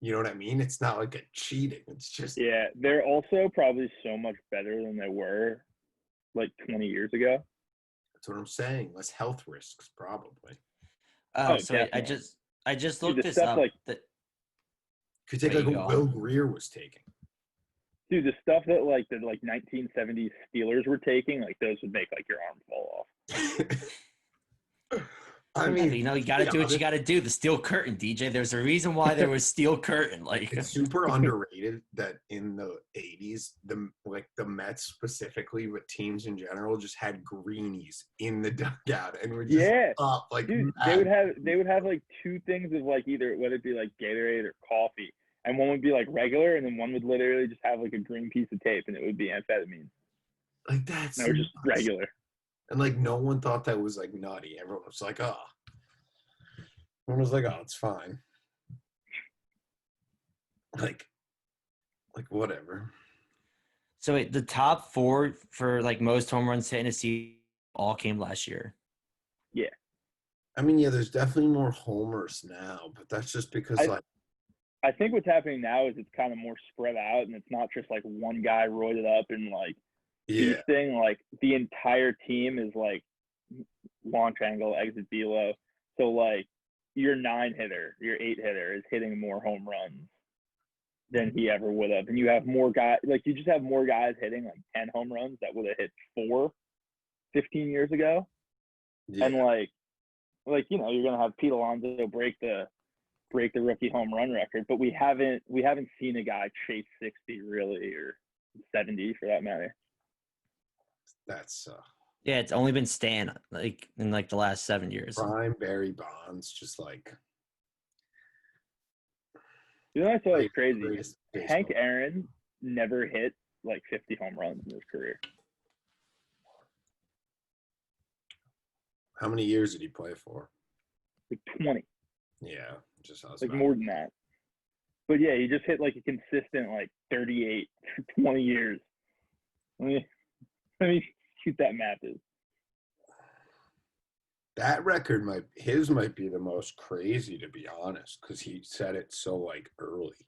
[SPEAKER 3] you know what I mean? It's not a cheating. It's just
[SPEAKER 1] they're also probably so much better than they were 20 years ago.
[SPEAKER 3] That's what I'm saying. Less health risks, probably.
[SPEAKER 2] So I just looked this up.
[SPEAKER 3] Could take what Will Greer was taking.
[SPEAKER 1] Dude, the stuff that the 1970s Steelers were taking, those would make your arm fall off.
[SPEAKER 3] I mean,
[SPEAKER 2] you got to do what you got to do. The steel curtain, DJ. There's a reason why there was steel curtain.
[SPEAKER 3] It's super underrated that in the 80s, the Mets specifically, but teams in general, just had greenies in the dugout and were just up
[SPEAKER 1] dude, they would have 2 things of either whether it be Gatorade or coffee, and one would be regular, and then one would literally just have a green piece of tape, and it would be amphetamine.
[SPEAKER 3] That's
[SPEAKER 1] no, just regular.
[SPEAKER 3] And no one thought that was nutty. Everyone was oh. Everyone was oh, it's fine. Whatever.
[SPEAKER 2] So wait, the top 4 for most home runs hit in a season all came last year.
[SPEAKER 1] Yeah.
[SPEAKER 3] I mean, there's definitely more homers now, but that's just because
[SPEAKER 1] I think what's happening now is it's kind of more spread out, and it's not just one guy roided up and thing. The entire team is launch angle, exit velo. So your 9 hitter, your 8 hitter is hitting more home runs than he ever would have. And you have more guys, you just have more guys hitting 10 home runs that would have hit 4 15 years ago. Yeah. And you're going to have Pete Alonso break the rookie home run record, but we haven't seen a guy chase 60 really, or 70 for that matter.
[SPEAKER 3] That's
[SPEAKER 2] it's only been Stan in the last 7 years.
[SPEAKER 3] Prime Barry Bonds, just
[SPEAKER 1] you know, I thought it was crazy. Hank Aaron never hit 50 home runs in his career.
[SPEAKER 3] How many years did he play for?
[SPEAKER 1] 20.
[SPEAKER 3] Yeah, just
[SPEAKER 1] more than that. But yeah, he just hit a consistent 38 for 20 years. Let me shoot that math is.
[SPEAKER 3] That record might be the most crazy, to be honest, because he said it so early.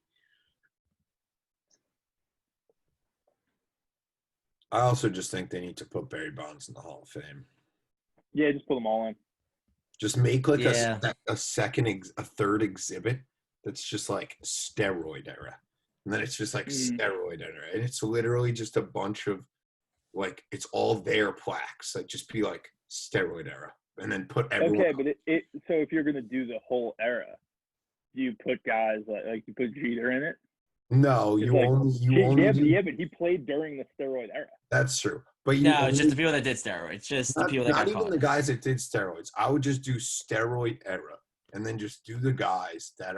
[SPEAKER 3] I also just think they need to put Barry Bonds in the Hall of Fame.
[SPEAKER 1] Yeah, just put them all in.
[SPEAKER 3] Just make like a third exhibit that's just like steroid era. And then it's just like steroid era. And it's literally just a bunch of like, it's all their plaques. Like just be like steroid era. And then put everyone.
[SPEAKER 1] Okay, but so if you're going to do the whole era, do you put guys like you put Jeter in it?
[SPEAKER 3] No,
[SPEAKER 1] but he played during the steroid era.
[SPEAKER 3] That's true. But
[SPEAKER 2] it's just the people that did steroids. Just the people that got caught.
[SPEAKER 3] Not even the guys that did steroids. I would just do steroid era, and then just do the guys that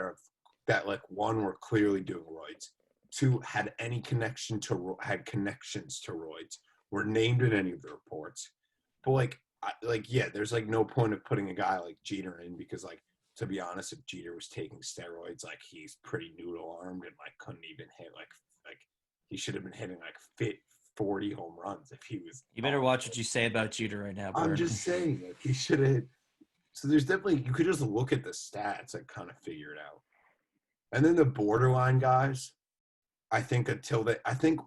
[SPEAKER 3] like one were clearly doing roids, two had connections to roids, were named in any of the reports. But there's like no point of putting a guy like Jeter in because like, to be honest, if Jeter was taking steroids, like he's pretty noodle-armed and like couldn't even hit like he should have been hitting like 40 home runs if he was.
[SPEAKER 2] You better watch what you say about Jeter right now, Byrne.
[SPEAKER 3] I'm just saying, like he should have. So there's definitely you could just look at the stats and kind of figure it out. And then the borderline guys, I think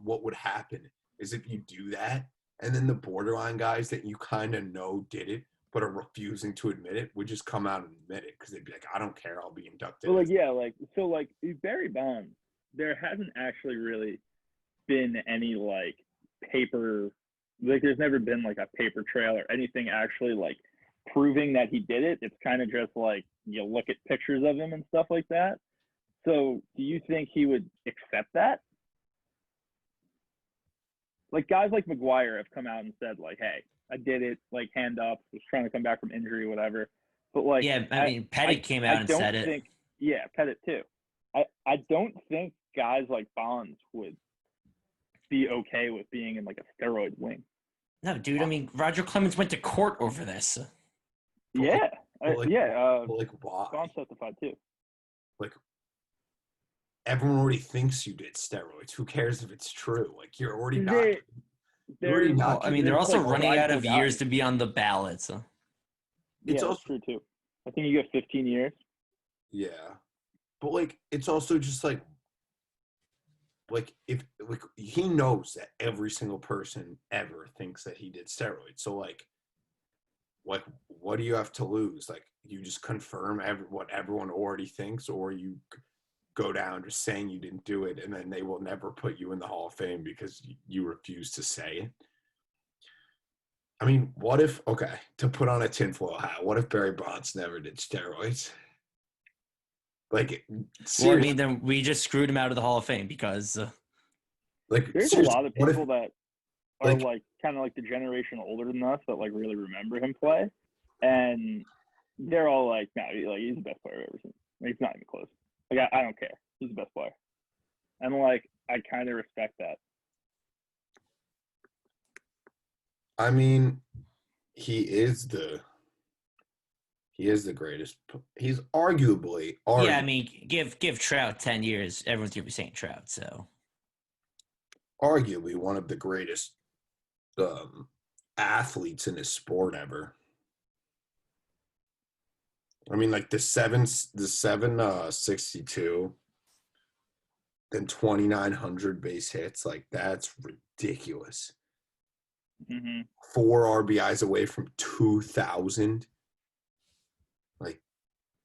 [SPEAKER 3] what would happen is if you do that, and then the borderline guys that you kind of know did it, but are refusing to admit it, would just come out and admit it because they'd be like, I don't care, I'll be inducted.
[SPEAKER 1] Well, Barry Bonds, there hasn't actually really been any like paper, like there's never been like a paper trail or anything actually like proving that he did it. It's kind of just like you look at pictures of him and stuff like that. So do you think he would accept that? Like guys like McGuire have come out and said like, hey, I did it, like hand up, was trying to come back from injury, whatever. But like,
[SPEAKER 2] yeah, I mean, Pettit came out and said it.
[SPEAKER 1] Yeah, Pettit too. I don't think guys like Bonds would be okay with being in like a steroid wing.
[SPEAKER 2] No, dude. I mean, Roger Clemens went to court over this.
[SPEAKER 1] Yeah, why?
[SPEAKER 3] Bonds
[SPEAKER 1] testified too.
[SPEAKER 3] Like, everyone already thinks you did steroids. Who cares if it's true? Like, you're already not.
[SPEAKER 2] I mean, they're also running out of years to be on the ballot. So.
[SPEAKER 1] It's also true too. I think you get 15 years.
[SPEAKER 3] Yeah, but like, it's also just like if like he knows that every single person ever thinks that he did steroids. So like what do you have to lose? Like, you just confirm what everyone already thinks, or you go down just saying you didn't do it, and then they will never put you in the Hall of Fame because you refuse to say it. I mean, what if, to put on a tinfoil hat, what if Barry Bonds never did steroids? Like, seriously.
[SPEAKER 2] Well, I mean, then we just screwed him out of the Hall of Fame because...
[SPEAKER 1] there's a lot of people that are, like kind of like the generation older than us that, like, really remember him play. And they're all like, no, he's the best player I've ever seen. He's not even close. Like, I don't care. He's the best player. And, like, I kind of respect that.
[SPEAKER 3] I mean, he is the greatest. He's arguably.
[SPEAKER 2] Yeah, I mean, give Trout 10 years, everyone's gonna be saying Trout. So,
[SPEAKER 3] arguably one of the greatest athletes in his sport ever. I mean, like the 762, then 2,900 base hits. Like, that's ridiculous.
[SPEAKER 1] Mm-hmm.
[SPEAKER 3] 4 RBIs away from 2,000. Like,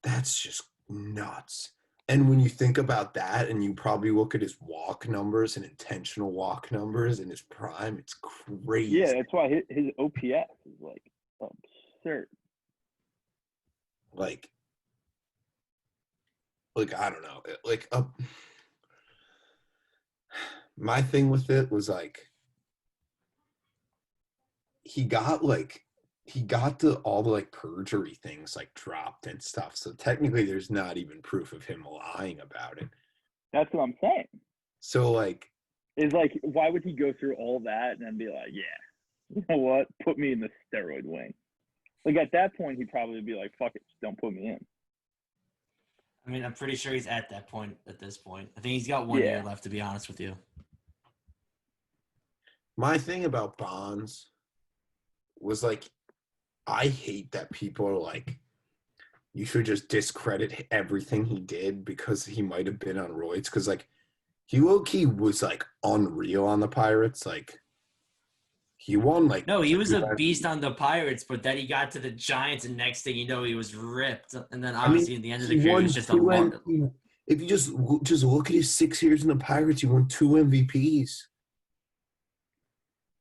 [SPEAKER 3] that's just nuts. And when you think about that, and you probably look at his walk numbers and intentional walk numbers in his prime, it's crazy.
[SPEAKER 1] Yeah, that's why his OPS is like absurd.
[SPEAKER 3] Like I don't know. My thing with it was like, he got all the like perjury things like dropped and stuff. So technically there's not even proof of him lying about it.
[SPEAKER 1] That's what I'm saying.
[SPEAKER 3] So like,
[SPEAKER 1] it's like, why would he go through all that and then be like, yeah, you know what? Put me in the steroid wing. Like, at that point, he'd probably be like, fuck it, just don't put me in.
[SPEAKER 2] I mean, I'm pretty sure he's at that point at this point. I think he's got 1 year left, to be honest with you.
[SPEAKER 3] My thing about Bonds was like, I hate that people are like, you should just discredit everything he did because he might have been on roids. Because like, he low-key was like unreal on the Pirates. Like, He won like
[SPEAKER 2] no, he was a beast on the Pirates, but then he got to the Giants, and next thing you know, he was ripped. And then obviously, in the end of the career, he was just
[SPEAKER 3] if you just look at his 6 years in the Pirates, he won 2 MVPs.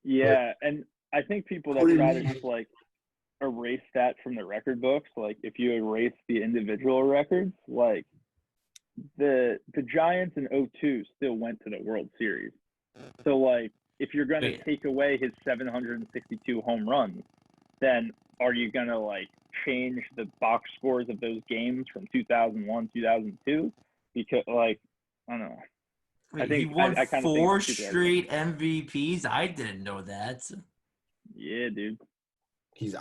[SPEAKER 1] Yeah, and I think people that rather just like erase that from the record books, like if you erase the individual records, like the Giants in 2002 still went to the World Series. So like if you're going to take away his 762 home runs, then are you going to like change the box scores of those games from 2001, 2002? Because like, I don't know.
[SPEAKER 2] Wait, I think he won 4 straight MVPs. I didn't know that.
[SPEAKER 1] Yeah, dude.
[SPEAKER 3] He's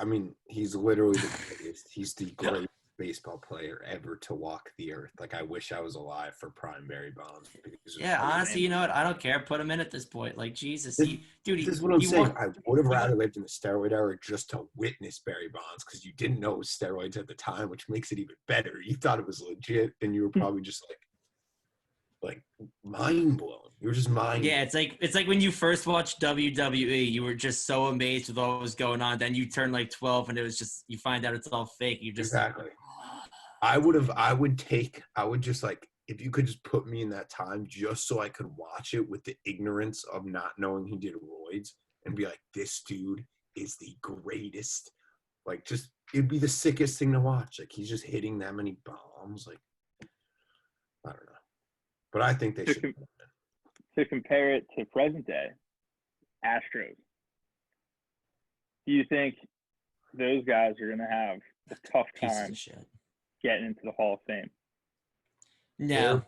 [SPEAKER 3] literally the greatest. He's the greatest baseball player ever to walk the earth. Like, I wish I was alive for prime Barry Bonds.
[SPEAKER 2] Yeah, honestly, you know what? I don't care. Put him in at this point. Like, Jesus.
[SPEAKER 3] This is what I'm saying. I would have rather lived in the steroid era just to witness Barry Bonds, because you didn't know it was steroids at the time, which makes it even better. You thought it was legit, and you were probably just like mind blown. You were just mind.
[SPEAKER 2] Yeah, it's like when you first watched WWE, you were just so amazed with what was going on. Then you turn like 12, and it was just you find out it's all fake. You just
[SPEAKER 3] exactly. I would just like, if you could just put me in that time just so I could watch it with the ignorance of not knowing he did roids and be like, this dude is the greatest. Like, just it'd be the sickest thing to watch. Like, he's just hitting that many bombs. Like, I don't know. But I think they should.
[SPEAKER 1] To compare it to present day, Astros. Do you think those guys are going to have a tough time getting into the Hall of Fame?
[SPEAKER 2] No.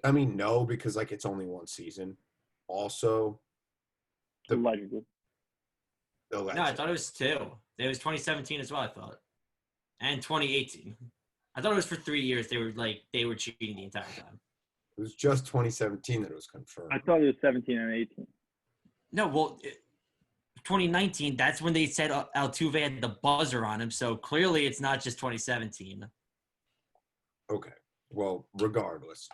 [SPEAKER 3] No, because like it's only one season. Also,
[SPEAKER 1] allegedly.
[SPEAKER 2] No, I thought it was 2. It was 2017 as well, I thought. And 2018. I thought it was for 3 years. They were cheating the entire time.
[SPEAKER 3] It was just 2017 that it was confirmed.
[SPEAKER 1] I thought it was 17 and 18.
[SPEAKER 2] No, well, 2019. That's when they said Altuve had the buzzer on him. So clearly, it's not just 2017.
[SPEAKER 3] Okay. Well, regardless,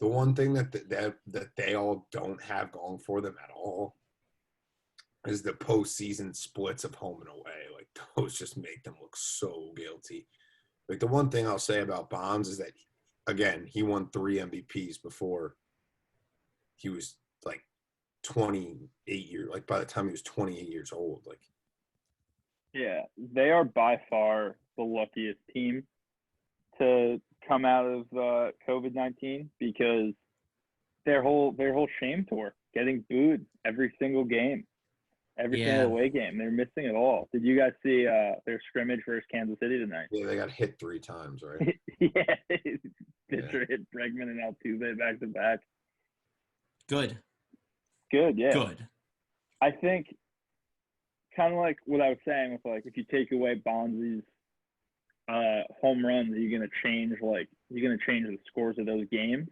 [SPEAKER 3] the one thing that they all don't have going for them at all is the postseason splits of home and away. Like, those just make them look so guilty. Like, the one thing I'll say about Bonds is that, again, he won 3 MVPs before he was, like, 28 years. Like, by the time he was 28 years old. Like,
[SPEAKER 1] yeah, they are by far the luckiest team to come out of COVID-19, because their whole shame tour, getting booed every single game. Every single away game. They're missing it all. Did you guys see their scrimmage versus Kansas City tonight?
[SPEAKER 3] Yeah, they got hit 3 times, right?
[SPEAKER 1] Yeah. Pitcher hit Bregman and Altuve back to back.
[SPEAKER 2] Good,
[SPEAKER 1] yeah.
[SPEAKER 2] Good.
[SPEAKER 1] I think kind of like what I was saying with, like, if you take away Bonzi's home runs, are you going to change the scores of those games?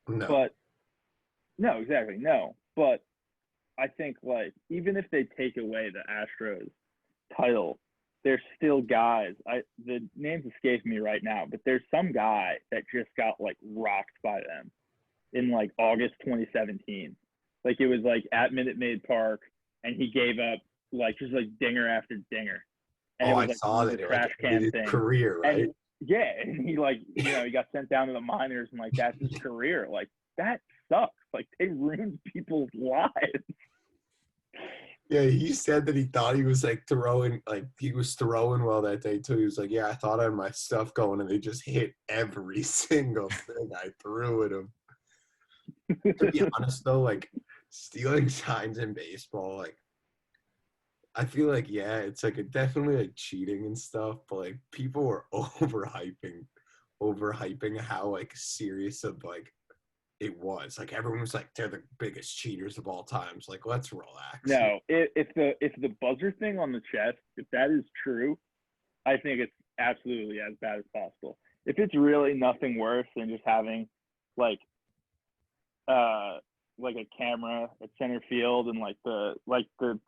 [SPEAKER 3] No.
[SPEAKER 1] But no, exactly. No. But I think, like, even if they take away the Astros title, there's still guys. The names escape me right now, but there's some guy that just got, like, rocked by them in, like, August 2017. Like, it was, like, at Minute Maid Park, and he gave up, like, just, like, dinger after dinger. And
[SPEAKER 3] I saw that.
[SPEAKER 1] Trash can
[SPEAKER 3] his
[SPEAKER 1] thing.
[SPEAKER 3] Career, right?
[SPEAKER 1] And he, like, he got sent down to the minors, and, like, that's his career. Like, that sucks. Like, they ruined people's lives.
[SPEAKER 3] Yeah, he said that he thought he was throwing well that day too. He was like, yeah, I thought I had my stuff going, and they just hit every single thing I threw at him. To be honest though, like, stealing signs in baseball, like, I feel like, yeah, it's like definitely like cheating and stuff, but like people were overhyping how like serious of like it was. Like, everyone was like, they're the biggest cheaters of all times. Like, let's relax.
[SPEAKER 1] No, if the buzzer thing on the chest, if that is true, I think it's absolutely as bad as possible. If it's really nothing worse than just having like a camera at center field and like the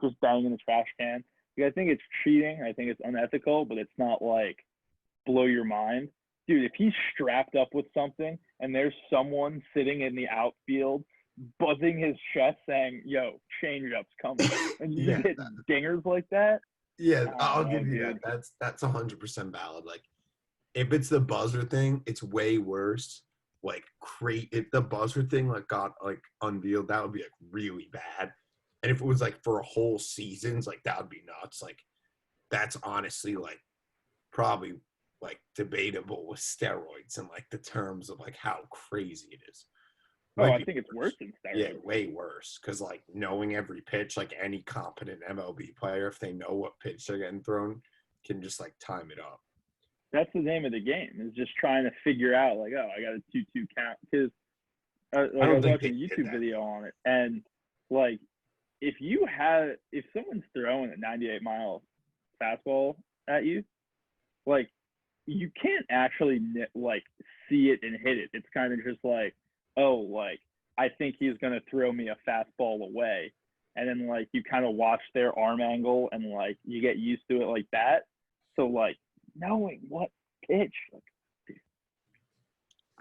[SPEAKER 1] just banging the trash can, I think it's cheating. I think it's unethical, but it's not like blow your mind. Dude, if he's strapped up with something and there's someone sitting in the outfield buzzing his chest saying, "Yo, changeup's coming," and you just hit dingers like that.
[SPEAKER 3] Yeah, I'll give you that. That's 100% valid. Like, if it's the buzzer thing, it's way worse. Like, if the buzzer thing like got like unveiled, that would be like really bad. And if it was like for a whole seasons, like that would be nuts. Like, that's honestly like probably like debatable with steroids and like the terms of like how crazy it is.
[SPEAKER 1] I think it's worse than steroids.
[SPEAKER 3] Yeah, way worse. Because like knowing every pitch, like any competent MLB player, if they know what pitch they're getting thrown, can just like time it up.
[SPEAKER 1] That's the name of the game, is just trying to figure out like, oh, I got a 2-2 count. Because I was watching a YouTube video on it, and like if someone's throwing a 98-mile fastball at you, like you can't actually like see it and hit it. It's kind of just like, oh, like I think he's gonna throw me a fastball away, and then like you kind of watch their arm angle and like you get used to it like that. So like knowing what pitch, like,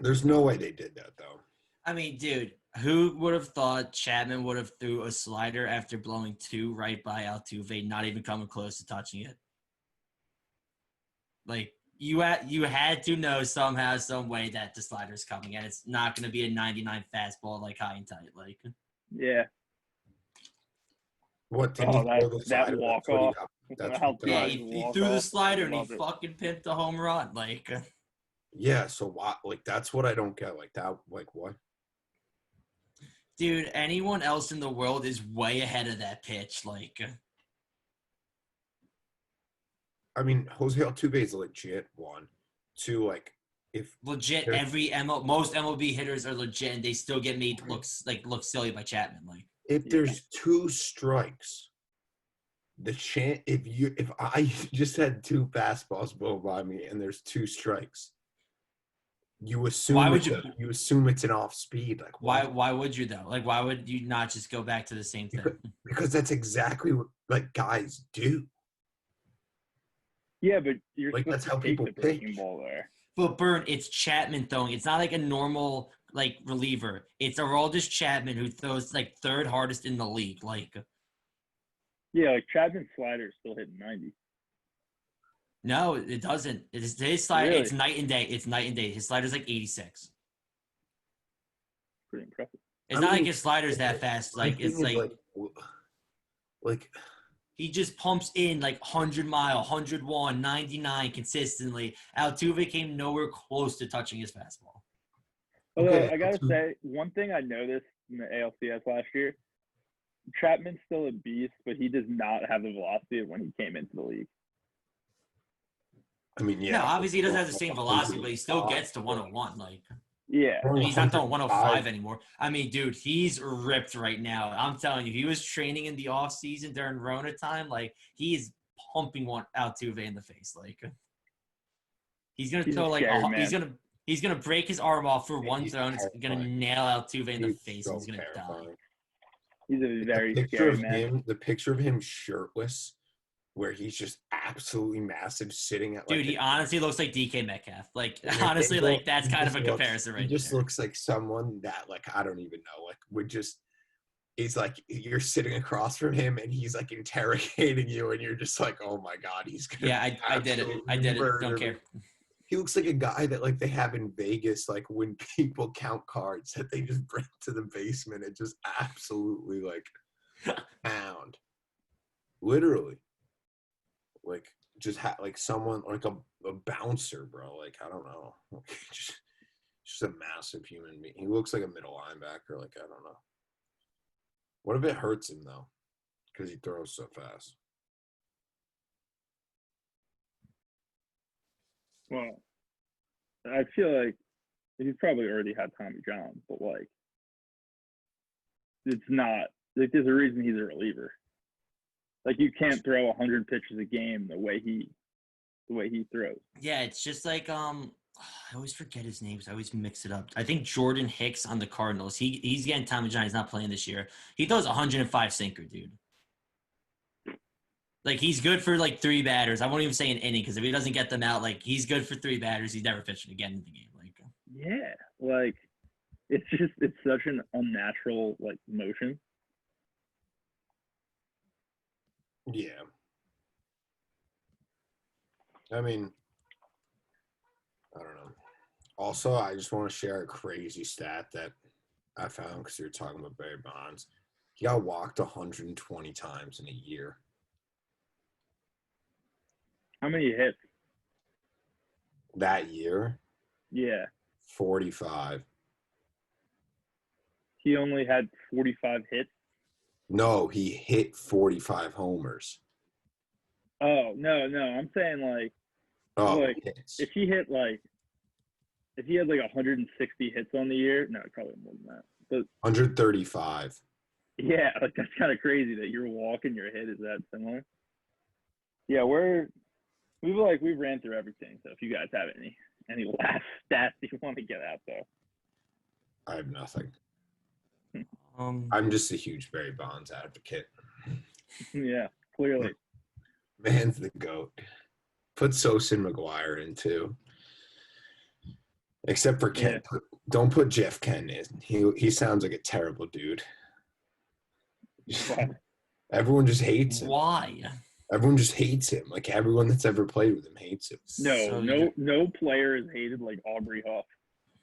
[SPEAKER 3] there's no way they did that though.
[SPEAKER 2] I mean, dude, who would have thought Chapman would have threw a slider after blowing 2 right by Altuve, not even coming close to touching it? Like, you had to know somehow, some way that the slider's coming, and it's not going to be a 99 fastball like high and tight. Like,
[SPEAKER 1] yeah.
[SPEAKER 3] What? That
[SPEAKER 1] walk off.
[SPEAKER 2] Yeah, he threw the slider and he fucking pimped the home run. Like,
[SPEAKER 3] yeah. So why? Like, that's what I don't get. Like that. Like what?
[SPEAKER 2] Dude, anyone else in the world is way ahead of that pitch. Like,
[SPEAKER 3] I mean, Jose Altuve is legit. 1, 2, like if
[SPEAKER 2] legit, most MLB hitters are legit, and they still get made look silly by Chapman. Like,
[SPEAKER 3] if there's 2 strikes, if I just had 2 fastballs blow by me and there's 2 strikes, you assume you assume it's an off speed. Like
[SPEAKER 2] why would you though? Like, why would you not just go back to the same thing?
[SPEAKER 3] Because that's exactly what like guys do.
[SPEAKER 1] Yeah, but you're
[SPEAKER 3] like that's how people pitch.
[SPEAKER 1] Ball there.
[SPEAKER 2] But Byrne, it's Chapman throwing. It's not like a normal like reliever. It's Aroldis Chapman who throws like 3rd hardest in the league. Like,
[SPEAKER 1] yeah, like Chapman's slider is still hitting 90.
[SPEAKER 2] No, it doesn't. His slider.
[SPEAKER 1] Really?
[SPEAKER 2] It's night and day. It's night and day. His slider's like 86.
[SPEAKER 1] Pretty impressive.
[SPEAKER 2] It's not like his slider's that fast. Like, it's
[SPEAKER 3] like
[SPEAKER 2] he just pumps in like 100-mile, 101, 99 consistently. Altuve came nowhere close to touching his fastball.
[SPEAKER 1] Although I gotta say, one thing I noticed in the ALCS last year, Chapman's still a beast, but he does not have the velocity of when he came into the league.
[SPEAKER 3] I mean, yeah.
[SPEAKER 2] No, obviously he doesn't have the same velocity, but he still gets to 101. Like,
[SPEAKER 1] yeah.
[SPEAKER 2] I mean, he's not throwing 105 anymore. I mean, dude, he's ripped right now. I'm telling you, he was training in the off season during Rona time. Like, he is pumping Altuve in the face. Like, he's gonna throw like he's gonna break his arm off for one throw, and it's gonna nail Altuve in the face, and he's gonna die.
[SPEAKER 1] He's a very scary man.
[SPEAKER 3] The picture of him shirtless, where he's just absolutely massive, sitting at
[SPEAKER 2] dude. He honestly looks like DK Metcalf. Like, honestly, like that's kind of a comparison, right?
[SPEAKER 3] He just looks like someone that, like, I don't even know, like, would just. It's like you're sitting across from him and he's like interrogating you, and you're just like, oh my god, he's gonna.
[SPEAKER 2] Yeah, I did it. I did it. Don't care.
[SPEAKER 3] He looks like a guy that like they have in Vegas, like when people count cards that they just bring to the basement and just absolutely like pound, literally, like just like someone like a bouncer, bro. Like I don't know, just a massive human being. He looks like a middle linebacker. Like I don't know. What if it hurts him though, because he throws so fast?
[SPEAKER 1] Well, I feel like he's probably already had Tommy John, but like, it's not like there's a reason he's a reliever. Like you can't throw 100 pitches a game the way he throws.
[SPEAKER 2] Yeah, it's just like I always forget his names. I always mix it up. I think Jordan Hicks on the Cardinals. He's getting Tommy John. He's not playing this year. He throws 105 sinker, dude. Like, he's good for, like, 3 batters. I won't even say an inning because if he doesn't get them out, like, he's good for 3 batters. He's never pitching again in the game. Like,
[SPEAKER 1] yeah, like, it's such an unnatural like motion.
[SPEAKER 3] Yeah. I mean, I don't know. Also, I just want to share a crazy stat that I found because you were talking about Barry Bonds. He got walked 120 times in a year.
[SPEAKER 1] How many hits?
[SPEAKER 3] That year?
[SPEAKER 1] Yeah.
[SPEAKER 3] 45.
[SPEAKER 1] He only had 45 hits?
[SPEAKER 3] No, he hit 45 homers.
[SPEAKER 1] Oh, no. I'm saying like
[SPEAKER 3] hits.
[SPEAKER 1] if he had like 160 hits on the year, no, probably more than that. But
[SPEAKER 3] 135.
[SPEAKER 1] yeah, like that's kind of crazy that your walk and your hit is that similar. Yeah, we ran through everything. So if you guys have any last stats you want to get out there,
[SPEAKER 3] I have nothing. I'm just a huge Barry Bonds advocate.
[SPEAKER 1] Yeah, clearly.
[SPEAKER 3] Man's the GOAT. Put Sosa and McGuire in too. Except for Ken.
[SPEAKER 1] Yeah.
[SPEAKER 3] Don't put Jeff Ken in. He sounds like a terrible dude. Everyone just hates him.
[SPEAKER 2] Why?
[SPEAKER 3] Everyone just hates him. Like everyone that's ever played with him hates him.
[SPEAKER 1] No player is hated like Aubrey Huff.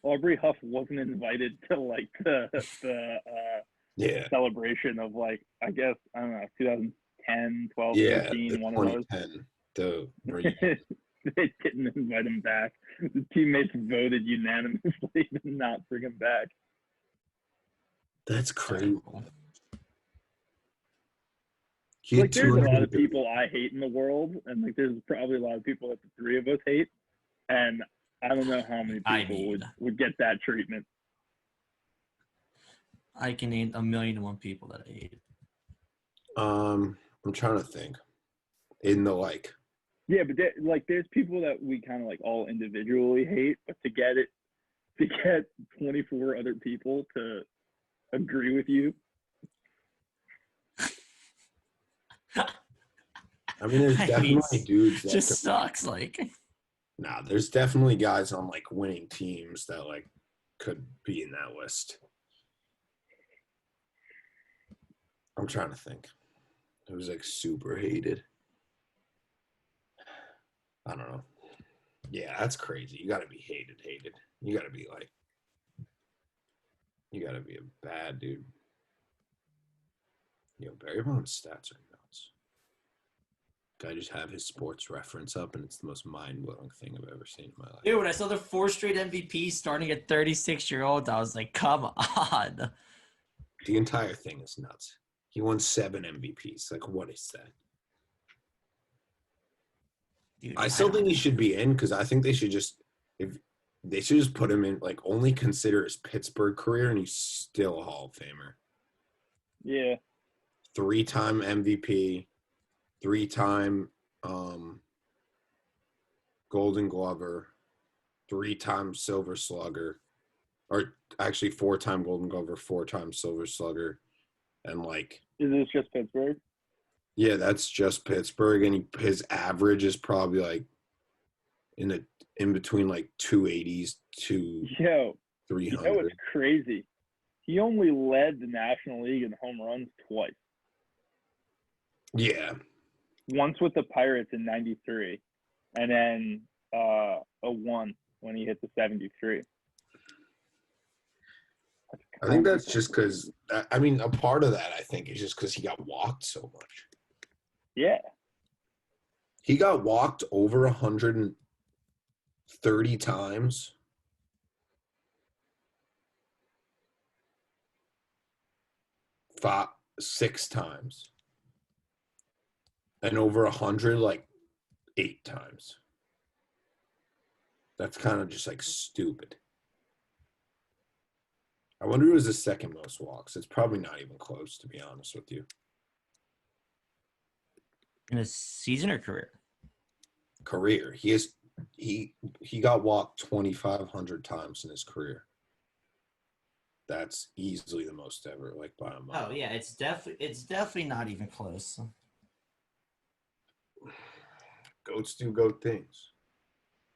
[SPEAKER 1] Aubrey Huff wasn't invited to like the celebration of like I guess I don't know 2010, 12, 13, one of those.
[SPEAKER 3] 2010.
[SPEAKER 1] They didn't invite him back. The teammates voted unanimously to not bring him back.
[SPEAKER 3] That's crazy.
[SPEAKER 1] Like there's a lot of people I hate in the world, and like there's probably a lot of people that the three of us hate, and I don't know how many people would get that treatment.
[SPEAKER 2] I can name 1,000,001 people that I hate.
[SPEAKER 3] I'm trying to think. In the like.
[SPEAKER 1] Yeah, but there's people that we kind of like all individually hate, but to get 24 other people to agree with you.
[SPEAKER 3] I mean, there's definitely dudes that
[SPEAKER 2] just sucks. Like,
[SPEAKER 3] nah, there's definitely guys on like winning teams that like could be in that list. I'm trying to think. It was like super hated. I don't know. Yeah, that's crazy. You got to be hated. You got to be like, you got to be a bad dude. Barry Bonds' stats are nuts. I just have his sports reference up, and it's the most mind-blowing thing I've ever seen in my life.
[SPEAKER 2] Dude, when I saw the 4 straight MVPs starting at 36-year-old, I was like, come on.
[SPEAKER 3] The entire thing is nuts. He won 7 MVPs. Like, what is that? Dude, I still think he should be in because I think they should just put him in, like, only consider his Pittsburgh career, and he's still a Hall of Famer.
[SPEAKER 1] Yeah.
[SPEAKER 3] 3-time MVP, 3-time Golden Glover, 3-time Silver Slugger, or actually 4-time Golden Glover, 4-time Silver Slugger, and like.
[SPEAKER 1] Is this just Pittsburgh?
[SPEAKER 3] Yeah, that's just Pittsburgh, and his average is probably like in between like 280s to 300.
[SPEAKER 1] You know what's crazy? He only led the National League in home runs twice.
[SPEAKER 3] Yeah.
[SPEAKER 1] Once with the Pirates in '93, and then 01 when he hit the 73.
[SPEAKER 3] I think that's just because, I mean, a part of that, I think, is just because he got walked so much.
[SPEAKER 1] Yeah.
[SPEAKER 3] He got walked over 130 times. Six times. And over 100, like 8 times. That's kind of just like stupid. I wonder who was the second most walks. It's probably not even close, to be honest with you.
[SPEAKER 2] In a season or career?
[SPEAKER 3] Career. He got walked 2,500 times in his career. That's easily the most ever, like by a mile.
[SPEAKER 2] Oh yeah, it's definitely not even close.
[SPEAKER 3] Goats do goat things.